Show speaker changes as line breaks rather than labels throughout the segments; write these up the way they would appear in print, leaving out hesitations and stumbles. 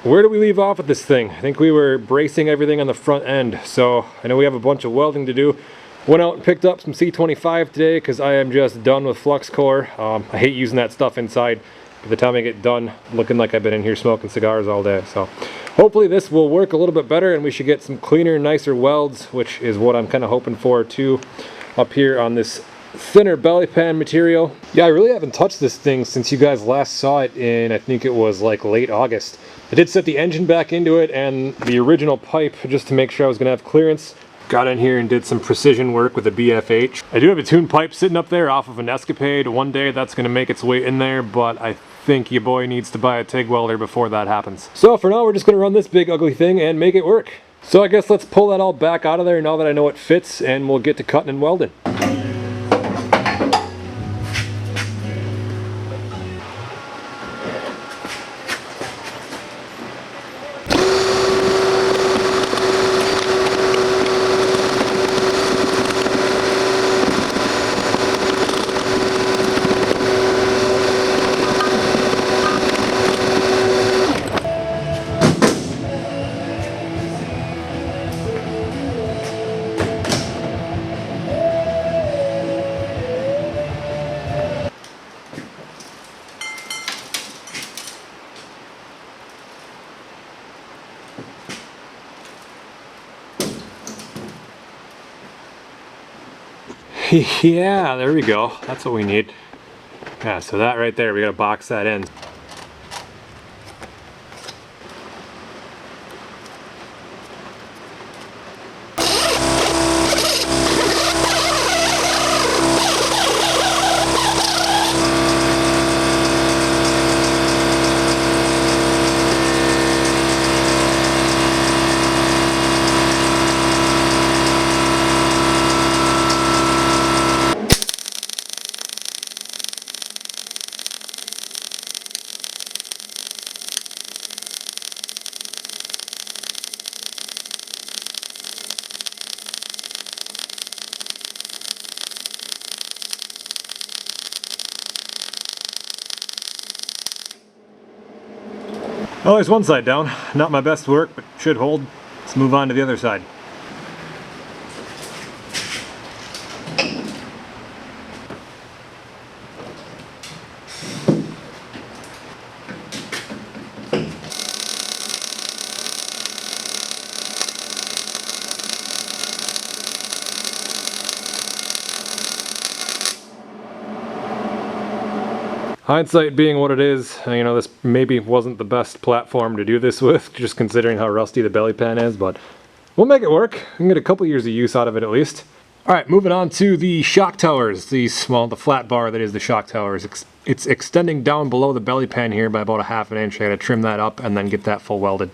Where do we leave off with this thing? I think we were bracing everything on the front end, so I know we have a bunch of welding to do. Went out and picked up some C25 today because I am just done with flux core. I hate using that stuff inside. By the time I get done, looking like I've been in here smoking cigars all day. So hopefully this will work a little bit better and we should get some cleaner, nicer welds, which is what I'm kind of hoping for too, up here on this thinner belly pan material. Yeah, I really haven't touched this thing since you guys last saw it in, I think it was like late August. I did set the engine back into it and the original pipe just to make sure I was going to have clearance. Got in here and did some precision work with a BFH. I do have a tuned pipe sitting up there off of an Escapade. One day that's going to make its way in there, but I think your boy needs to buy a TIG welder before that happens. So for now, we're just going to run this big ugly thing and make it work. So I guess let's pull that all back out of there now that I know it fits, and we'll get to cutting and welding. Yeah, there we go. That's what we need. Yeah, so that right there, we gotta box that in. Well, there's one side down. Not my best work, but should hold. Let's move on to the other side. Hindsight being what it is, you know, this maybe wasn't the best platform to do this with, just considering how rusty the belly pan is, but we'll make it work. We can get a couple years of use out of it at least. Alright, moving on to the shock towers. These, well, the flat bar that is the shock towers. It's extending down below the belly pan here by about a ½ inch. I gotta trim that up and then get that full welded.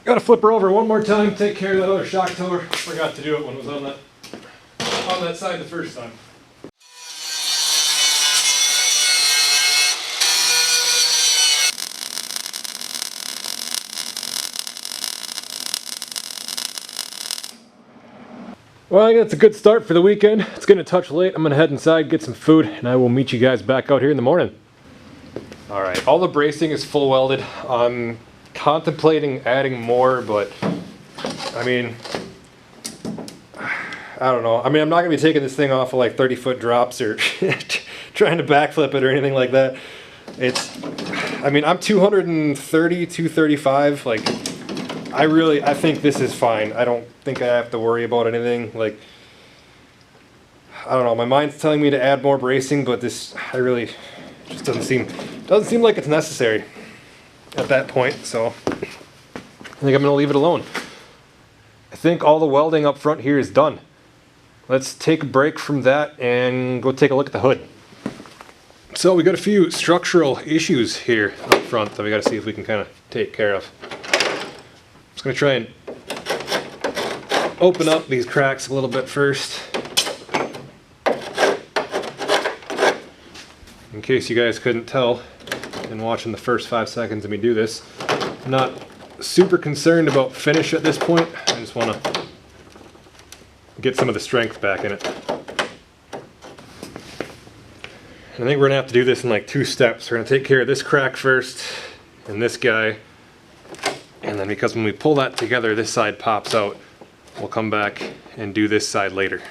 Gotta flip her over one more time, take care of that other shock tower. Forgot to do it when it was on that side the first time. Well, I think that's a good start for the weekend. It's getting a touch late. I'm gonna head inside, get some food, and I will meet you guys back out here in the morning. Alright, all the bracing is full welded. I'm contemplating adding more, but I mean, I don't know. I mean, I'm not gonna be taking this thing off of like 30-foot drops or trying to backflip it or anything like that. I mean, I'm 230, 235. Like, I think this is fine. I don't think I have to worry about anything. Like, I don't know. My mind's telling me to add more bracing, but this, just doesn't seem like it's necessary at that point, so I think I'm gonna leave it alone. I think all the welding up front here is done. Let's take a break from that and go take a look at the hood. So we got a few structural issues here up front that we got to see if we can kind of take care of. Just gonna try and open up these cracks a little bit first. in case you guys couldn't tell in watching the first 5 seconds of me do this, I'm not super concerned about finish at this point. I just want to get some of the strength back in it. And I think we're going to have to do this in like 2 steps. We're going to take care of this crack first and this guy. And then because when we pull that together, this side pops out, we'll come back and do this side later.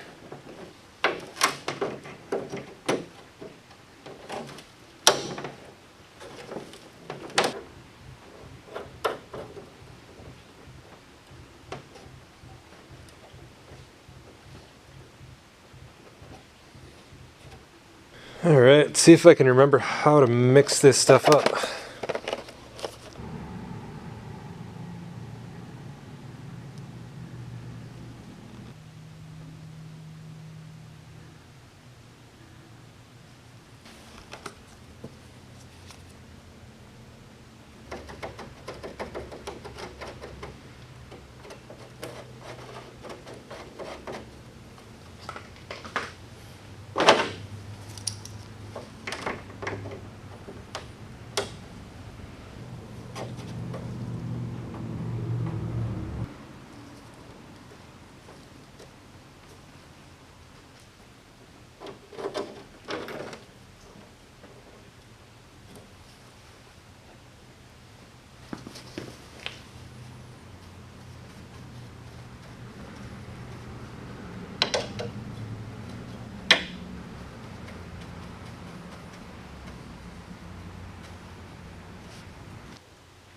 Alright, let's see if I can remember how to mix this stuff up.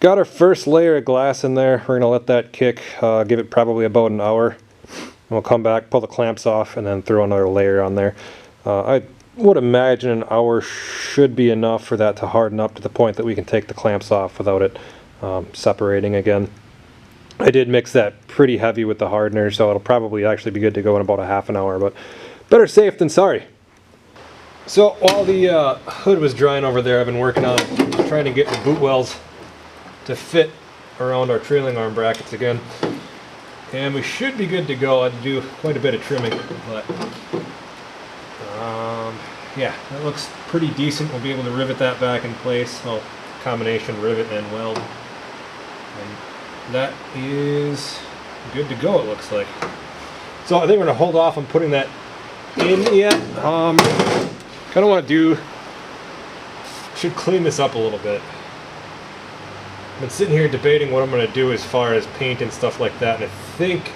Got our first layer of glass in there. We're going to let that kick, give it probably about an hour. And we'll come back, pull the clamps off, and then throw another layer on there. I would imagine an hour should be enough for that to harden up to the point that we can take the clamps off without it separating again. I did mix that pretty heavy with the hardener, so it'll probably actually be good to go in about a half an hour, but better safe than sorry. So while the hood was drying over there, I've been working on trying to get the boot wells to fit around our trailing arm brackets again, and we should be good to go. I had to do quite a bit of trimming, but yeah, that looks pretty decent. We'll be able to rivet that back in place. Well, combination rivet and weld, and that is good to go, it looks like. So I think we're gonna hold off on putting that in yet. Kind of want to should clean this up a little bit. I've been sitting here debating what I'm going to do as far as paint and stuff like that, and I think,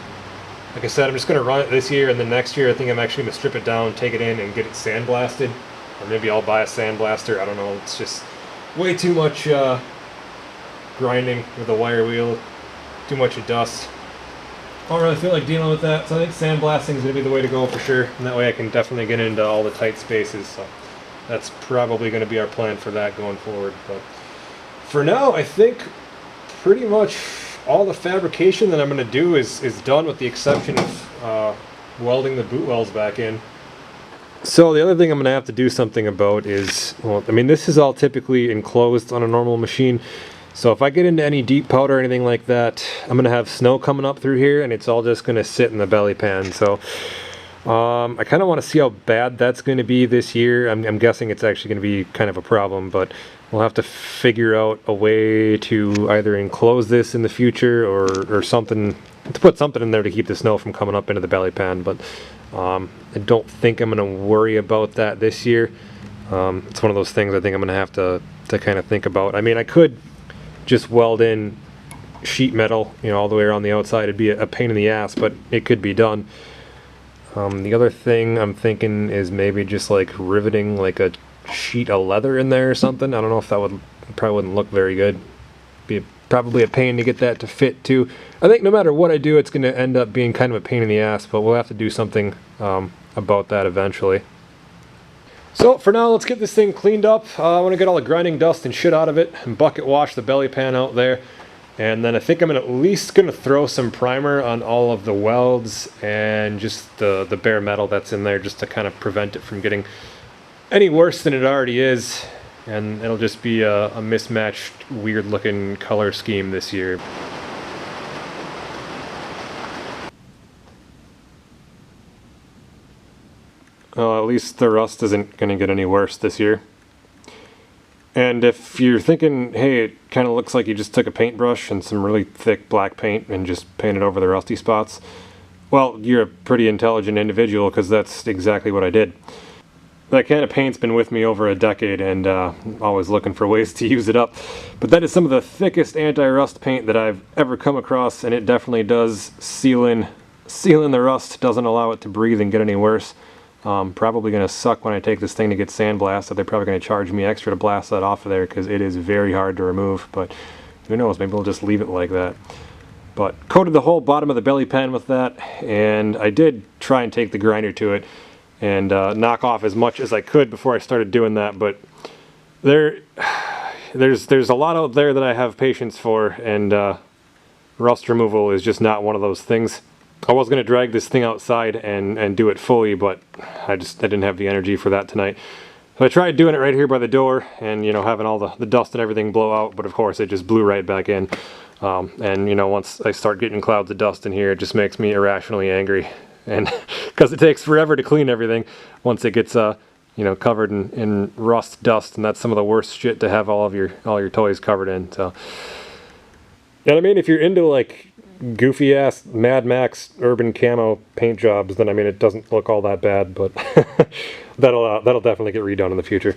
like I said, I'm just going to run it this year, and then next year I think I'm actually going to strip it down, take it in, and get it sandblasted. Or maybe I'll buy a sandblaster, I don't know. It's just way too much grinding with a wire wheel, too much of dust. I don't really feel like dealing with that, so I think sandblasting is going to be the way to go for sure, and that way I can definitely get into all the tight spaces. So that's probably going to be our plan for that going forward. But for now, I think pretty much all the fabrication that I'm going to do is done, with the exception of welding the boot wells back in. So the other thing I'm going to have to do something about is, well, I mean, this is all typically enclosed on a normal machine. So if I get into any deep powder or anything like that, I'm going to have snow coming up through here, and it's all just going to sit in the belly pan. So I kind of want to see how bad that's going to be this year. I'm guessing it's actually going to be kind of a problem, but we'll have to figure out a way to either enclose this in the future or something, to put something in there to keep the snow from coming up into the belly pan. But I don't think I'm going to worry about that this year. It's one of those things I think I'm going to have to kind of think about. I mean, I could just weld in sheet metal, you know, all the way around the outside. It'd be a pain in the ass, but it could be done. The other thing I'm thinking is maybe just like riveting like a sheet of leather in there or something. I don't know if that probably wouldn't look very good. Be probably a pain to get that to fit too. I think no matter what I do, it's going to end up being kind of a pain in the ass, but we'll have to do something about that eventually. So for now, let's get this thing cleaned up. I want to get all the grinding dust and shit out of it and bucket wash the belly pan out there. And then I think I'm at least going to throw some primer on all of the welds and just the bare metal that's in there, just to kind of prevent it from getting any worse than it already is. And it'll just be a mismatched, weird looking color scheme this year. Well, at least the rust isn't going to get any worse this year. And if you're thinking, hey, it kind of looks like you just took a paintbrush and some really thick black paint and just painted over the rusty spots, well, you're a pretty intelligent individual, because that's exactly what I did. That kind of paint's been with me over a decade, and I'm always looking for ways to use it up. But that is some of the thickest anti-rust paint that I've ever come across, and it definitely does seal in the rust, doesn't allow it to breathe and get any worse. Probably going to suck when I take this thing to get sandblasted. They're probably going to charge me extra to blast that off of there, because it is very hard to remove. But who knows, maybe we'll just leave it like that. But coated the whole bottom of the belly pan with that, and I did try and take the grinder to it and knock off as much as I could before I started doing that. But there's a lot out there that I have patience for, and rust removal is just not one of those things. I was going to drag this thing outside and do it fully, but I didn't have the energy for that tonight. So I tried doing it right here by the door, and having all the dust and everything blow out, but of course it just blew right back in. And once I start getting clouds of dust in here, it just makes me irrationally angry. And because it takes forever to clean everything once it gets covered in rust dust, and that's some of the worst shit to have all your toys covered in. So, and I mean, if you're into like goofy ass Mad Max urban camo paint jobs, then I mean it doesn't look all that bad, but that'll definitely get redone in the future.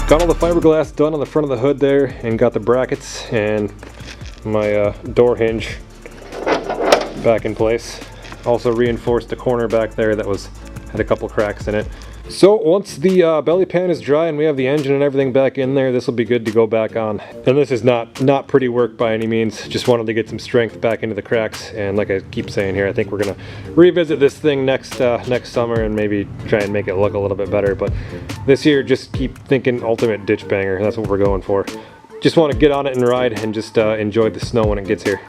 Got all the fiberglass done on the front of the hood there, and got the brackets and my door hinge back in place. Also reinforced the corner back there that had a couple cracks in it. So once the belly pan is dry and we have the engine and everything back in there, this will be good to go back on. And this is not pretty work by any means. Just wanted to get some strength back into the cracks. And like I keep saying here, I think we're gonna revisit this thing next summer and maybe try and make it look a little bit better. But this year, just keep thinking ultimate ditch banger. That's what we're going for. Just want to get on it and ride and just enjoy the snow when it gets here.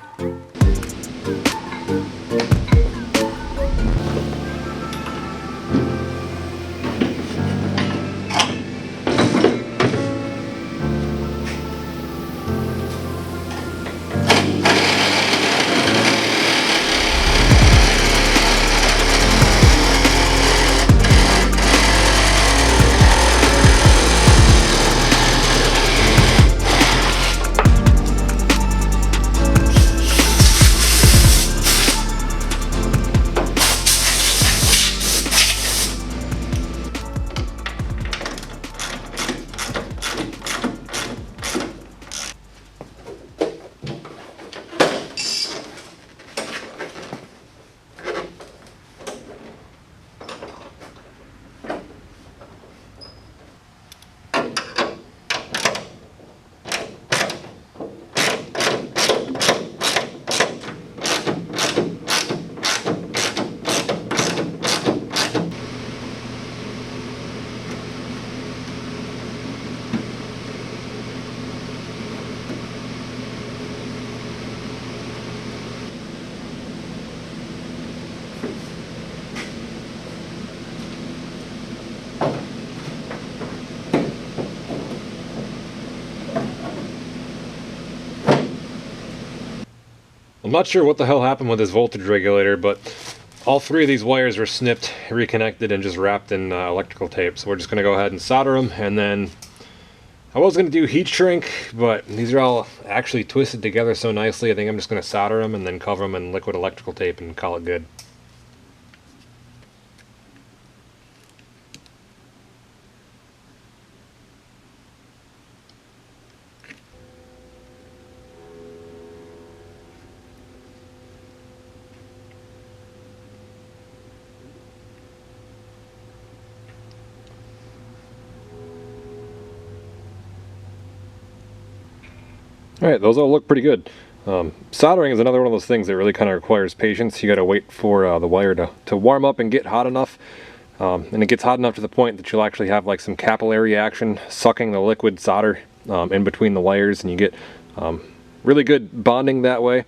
I'm not sure what the hell happened with this voltage regulator, but all three of these wires were snipped, reconnected, and just wrapped in electrical tape. So we're just going to go ahead and solder them, and then I was going to do heat shrink, but these are all actually twisted together so nicely, I think I'm just going to solder them and then cover them in liquid electrical tape and call it good. Alright, those all look pretty good. Soldering is another one of those things that really kind of requires patience. You got to wait for the wire to warm up and get hot enough. And it gets hot enough to the point that you'll actually have like some capillary action sucking the liquid solder in between the wires, and you get really good bonding that way.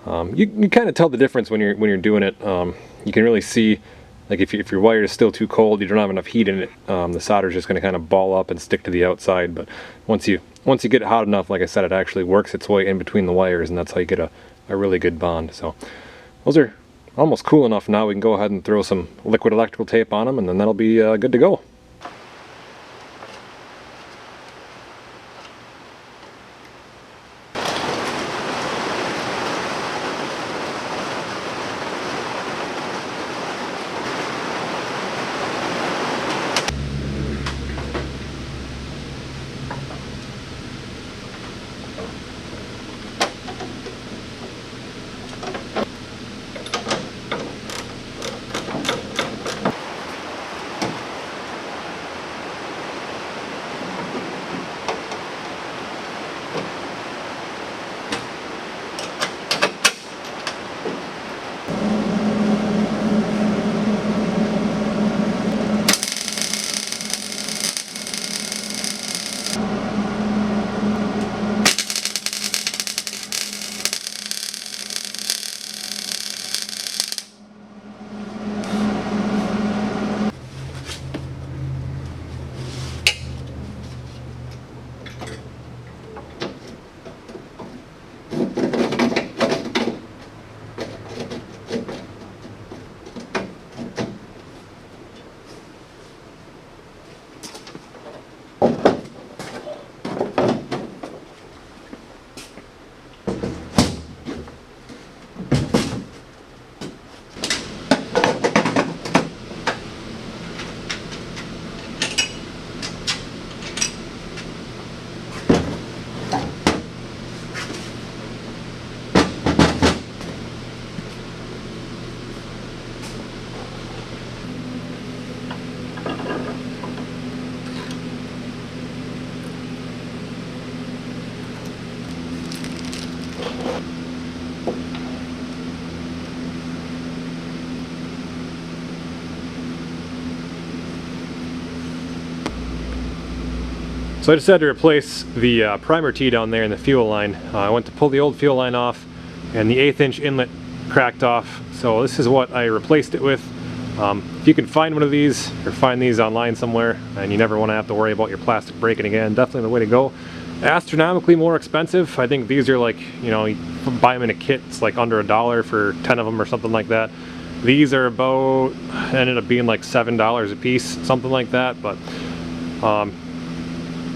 You kind of tell the difference when you're doing it. You can really see, like if your wire is still too cold, you don't have enough heat in it, the solder is just going to kind of ball up and stick to the outside. But once you get it hot enough, like I said, it actually works its way in between the wires, and that's how you get a really good bond. So those are almost cool enough now. We can go ahead and throw some liquid electrical tape on them, and then that'll be good to go. So I just had to replace the primer tee down there in the fuel line. I went to pull the old fuel line off, and the 1/8 inch inlet cracked off. So this is what I replaced it with. If you can find one of these, or find these online somewhere, and you never want to have to worry about your plastic breaking again, definitely the way to go. Astronomically more expensive. I think these are like, you know, you buy them in a kit, it's like under $1 for 10 of them or something like that. These are about, ended up being like $7 a piece, something like that. But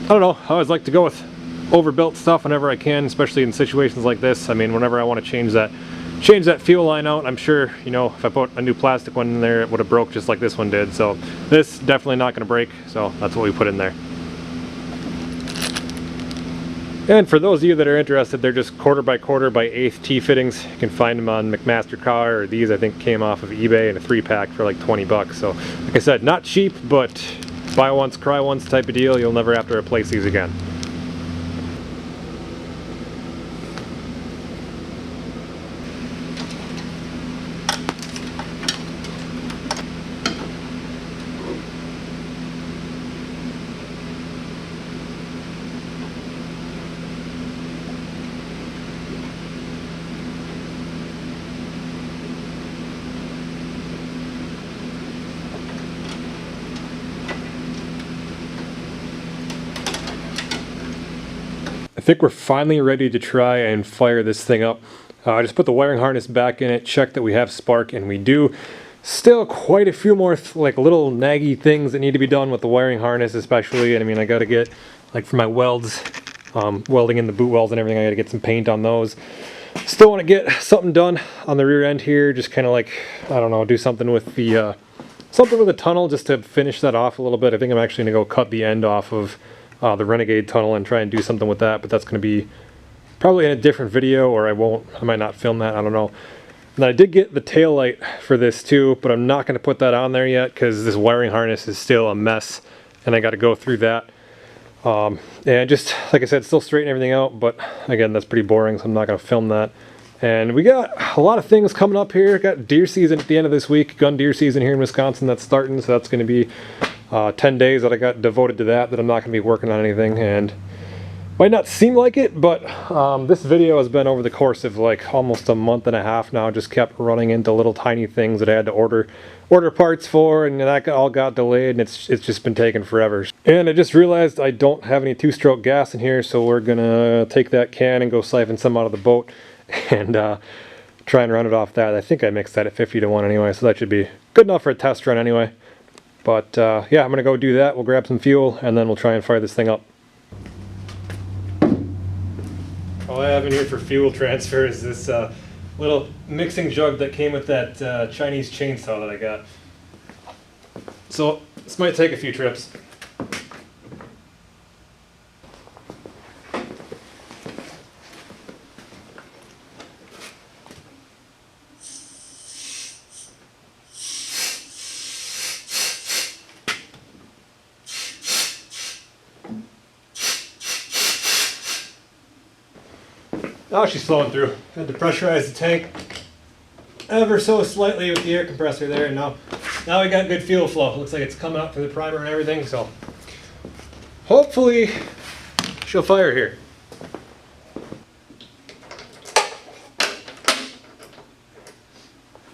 I don't know, I always like to go with overbuilt stuff whenever I can, especially in situations like this. I mean, whenever I want to change that fuel line out, I'm sure, you know, if I put a new plastic one in there, it would have broke just like this one did. So this definitely not going to break, so that's what we put in there. And for those of you that are interested, they're just 1/4 by 1/4 by 1/8 T-fittings. You can find them on McMaster Car, or these I think came off of eBay in a 3-pack for like 20 bucks. So like I said, not cheap, but buy once, cry once type of deal. You'll never have to replace these again. I think we're finally ready to try and fire this thing up. I just put the wiring harness back in it, checked that we have spark, and we do. Still quite a few more like little naggy things that need to be done with the wiring harness especially. And I mean, I got to get, like for my welds, welding in the boot welds and everything, I got to get some paint on those. Still want to get something done on the rear end here, just kind of like, I don't know, do something with the tunnel just to finish that off a little bit. I think I'm actually going to go cut the end off of the Renegade tunnel and try and do something with that, but that's going to be probably in a different video, or I might not film that, I don't know. And I did get the tail light for this too, but I'm not going to put that on there yet because this wiring harness is still a mess and I got to go through that. And just like I said, still straightening everything out, but again, that's pretty boring, so I'm not going to film that. And we got a lot of things coming up here. Got deer season at the end of this week, gun deer season here in Wisconsin that's starting, so that's going to be 10 days that I got devoted to that I'm not going to be working on anything. And might not seem like it, but this video has been over the course of like almost a month and a half now. Just kept running into little tiny things that I had to order parts for, and that all got delayed, and it's just been taking forever. And I just realized I don't have any two-stroke gas in here, so we're gonna take that can and go siphon some out of the boat and try and run it off that. I think I mixed that at 50-to-1 anyway, so that should be good enough for a test run anyway. But yeah, I'm gonna go do that. We'll grab some fuel and then we'll try and fire this thing up. All I have in here for fuel transfer is this little mixing jug that came with that Chinese chainsaw that I got. So this might take a few trips. Now she's flowing through. Had to pressurize the tank ever so slightly with the air compressor there, and now we got good fuel flow. Looks like it's coming up through the primer and everything, so hopefully she'll fire here.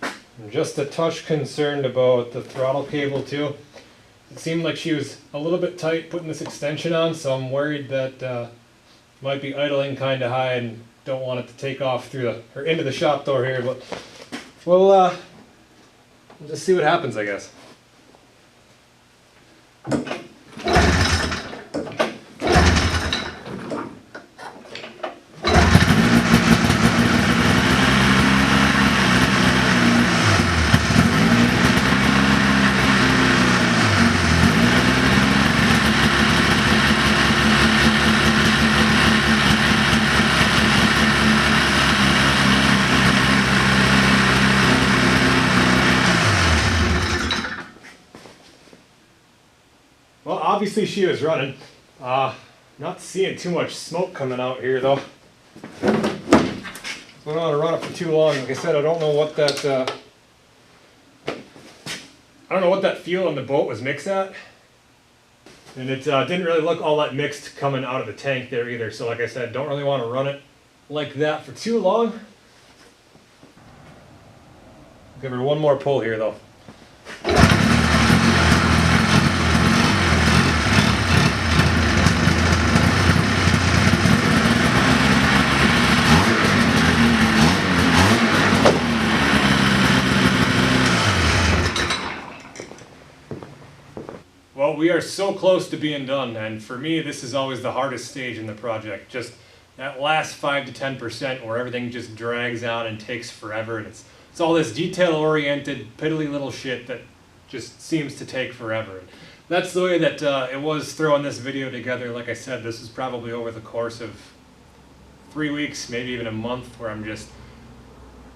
I'm just a touch concerned about the throttle cable too. It seemed like she was a little bit tight putting this extension on, so I'm worried that might be idling kind of high and don't want it to take off through or into the shop door here, but we'll just see what happens, I guess. Well, obviously she was running. Not seeing too much smoke coming out here though. So I don't want to run it for too long. Like I said, I don't know what that fuel on the boat was mixed at. And it didn't really look all that mixed coming out of the tank there either. So like I said, don't really want to run it like that for too long. Give her one more pull here though. Well, we are so close to being done, and for me this is always the hardest stage in the project. Just that last 5 to 10% where everything just drags on and takes forever, and it's all this detail-oriented, piddly little shit that just seems to take forever. And that's the way that it was throwing this video together. Like I said, this is probably over the course of 3 weeks, maybe even a month, where I'm just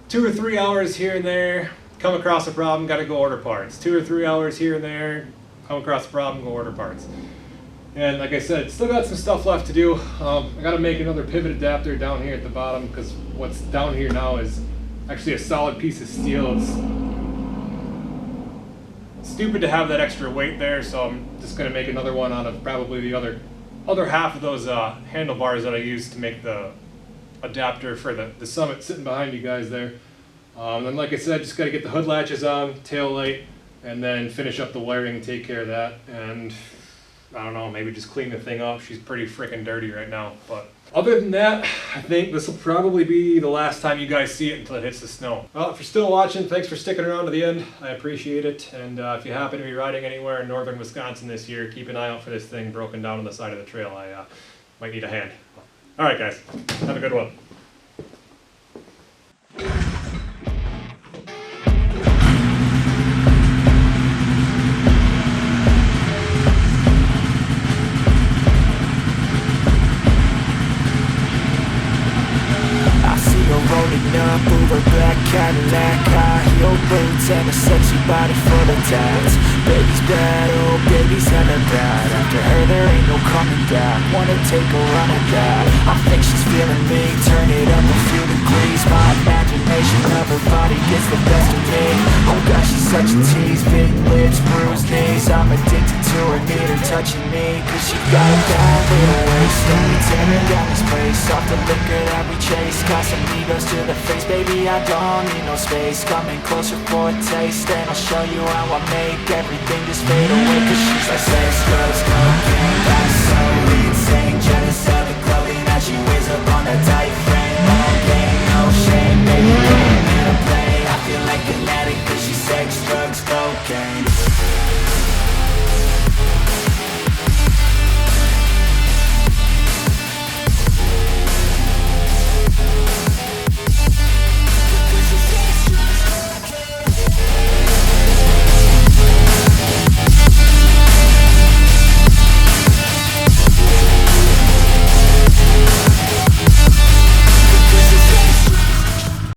2 or 3 hours here and there, come across a problem, gotta go order parts. 2 or 3 hours here and there, come across a problem, go order parts. And like I said, still got some stuff left to do. I gotta make another pivot adapter down here at the bottom, because what's down here now is actually a solid piece of steel. It's stupid to have that extra weight there, so I'm just gonna make another one out of probably the other half of those handlebars that I used to make the adapter for the Summit sitting behind you guys there. And like I said, just gotta get the hood latches on, tail light, and then finish up the wiring, take care of that, and I don't know, maybe just clean the thing up. She's pretty freaking dirty right now. But other than that, I think this will probably be the last time you guys see it until it hits the snow. Well, if you're still watching, thanks for sticking around to the end. I appreciate it. And if you happen to be riding anywhere in northern Wisconsin this year, keep an eye out for this thing broken down on the side of the trail. I might need a hand. All right, guys, have a good one.
I see a road rolling up, Uber black Cadillac, high heel boots, and a sexy body full of tats. Baby's bad, oh baby's hella bad. After her there ain't no coming back. Wanna take a run at that. I think she's feeling me, turn it up a few degrees. My imagination of her body gets the best of me. Oh gosh, she's such a tease, big lips, bruised knees. I'm addicted to her, need her touching me, cause she got a bad little waist. And we tearing down this place, off the liquor that we chase. Casamigos to the face, baby I don't need no space. Coming closer for a taste, and I'll show you how I make everything just fade away. Cause she's like sex, drugs, cocaine,